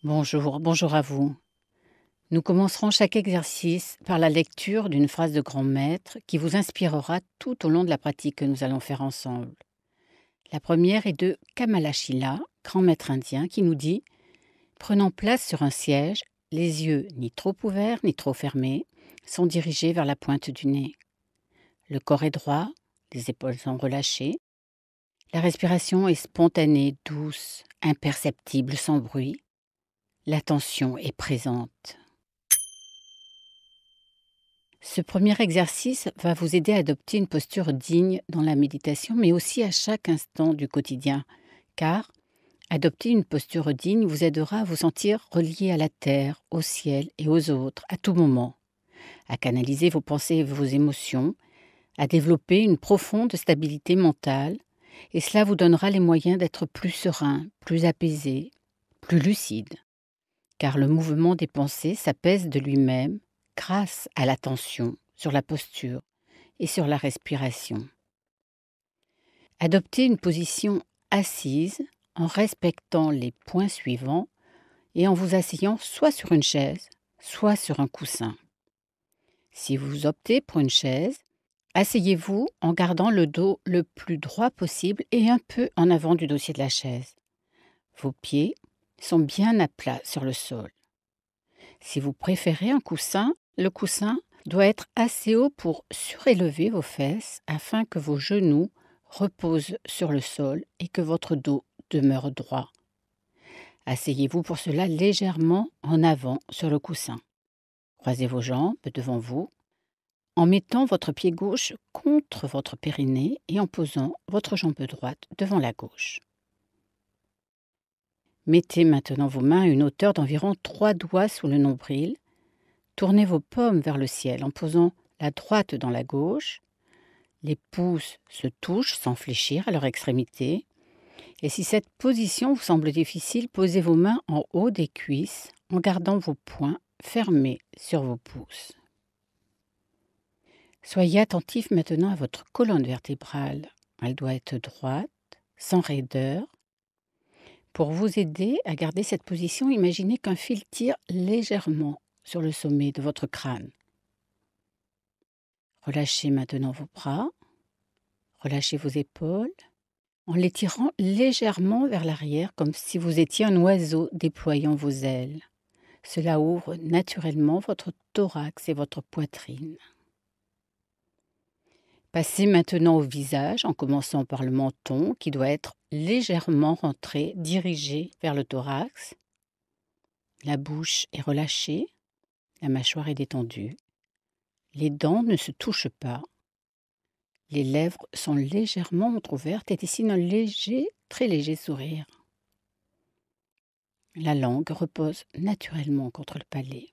Bonjour à vous. Nous commencerons chaque exercice par la lecture d'une phrase de grand maître qui vous inspirera tout au long de la pratique que nous allons faire ensemble. La première est de Kamalashila, grand maître indien, qui nous dit « Prenant place sur un siège, les yeux ni trop ouverts ni trop fermés sont dirigés vers la pointe du nez. Le corps est droit, les épaules sont relâchées. La respiration est spontanée, douce, imperceptible, sans bruit. L'attention est présente. » Ce premier exercice va vous aider à adopter une posture digne dans la méditation, mais aussi à chaque instant du quotidien, car adopter une posture digne vous aidera à vous sentir relié à la terre, au ciel et aux autres à tout moment, à canaliser vos pensées et vos émotions, à développer une profonde stabilité mentale, et cela vous donnera les moyens d'être plus serein, plus apaisé, plus lucide, car le mouvement des pensées s'apaise de lui-même grâce à l'attention sur la posture et sur la respiration. Adoptez une position assise en respectant les points suivants et en vous asseyant soit sur une chaise, soit sur un coussin. Si vous optez pour une chaise, asseyez-vous en gardant le dos le plus droit possible et un peu en avant du dossier de la chaise. Vos pieds sont bien à plat sur le sol. Si vous préférez un coussin, le coussin doit être assez haut pour surélever vos fesses afin que vos genoux reposent sur le sol et que votre dos demeure droit. Asseyez-vous pour cela légèrement en avant sur le coussin. Croisez vos jambes devant vous en mettant votre pied gauche contre votre périnée et en posant votre jambe droite devant la gauche. Mettez maintenant vos mains à une hauteur d'environ 3 doigts sous le nombril. Tournez vos paumes vers le ciel en posant la droite dans la gauche. Les pouces se touchent sans fléchir à leur extrémité. Et si cette position vous semble difficile, posez vos mains en haut des cuisses en gardant vos poings fermés sur vos pouces. Soyez attentif maintenant à votre colonne vertébrale. Elle doit être droite, sans raideur. Pour vous aider à garder cette position, imaginez qu'un fil tire légèrement sur le sommet de votre crâne. Relâchez maintenant vos bras, relâchez vos épaules, en les tirant légèrement vers l'arrière comme si vous étiez un oiseau déployant vos ailes. Cela ouvre naturellement votre thorax et votre poitrine. Passez maintenant au visage en commençant par le menton qui doit être légèrement rentré, dirigé vers le thorax. La bouche est relâchée, la mâchoire est détendue. Les dents ne se touchent pas. Les lèvres sont légèrement entrouvertes et dessinent un léger, très léger sourire. La langue repose naturellement contre le palais.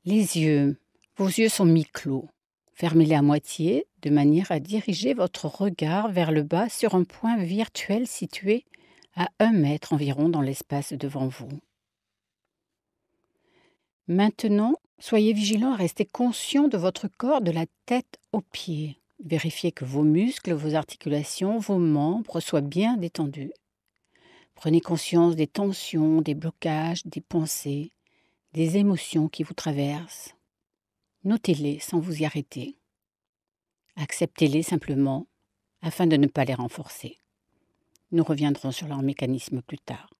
Les yeux. Vos yeux sont mi-clos. Fermez-les à moitié de manière à diriger votre regard vers le bas sur un point virtuel situé à 1 mètre environ dans l'espace devant vous. Maintenant, soyez vigilant à rester conscient de votre corps de la tête aux pieds. Vérifiez que vos muscles, vos articulations, vos membres soient bien détendus. Prenez conscience des tensions, des blocages, des pensées, des émotions qui vous traversent. Notez-les sans vous y arrêter. Acceptez-les simplement afin de ne pas les renforcer. Nous reviendrons sur leur mécanisme plus tard.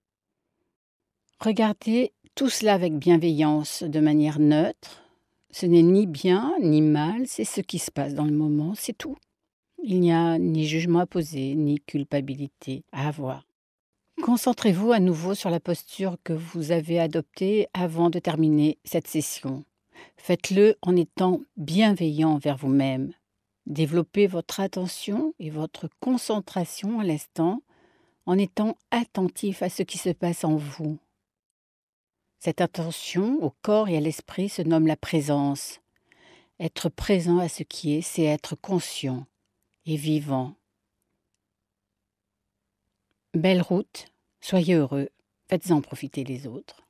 Regardez tout cela avec bienveillance, de manière neutre. Ce n'est ni bien ni mal, c'est ce qui se passe dans le moment, c'est tout. Il n'y a ni jugement à poser, ni culpabilité à avoir. Concentrez-vous à nouveau sur la posture que vous avez adoptée avant de terminer cette session. Faites-le en étant bienveillant envers vous-même. Développez votre attention et votre concentration à l'instant en étant attentif à ce qui se passe en vous. Cette attention au corps et à l'esprit se nomme la présence. Être présent à ce qui est, c'est être conscient et vivant. Belle route, soyez heureux, faites-en profiter les autres.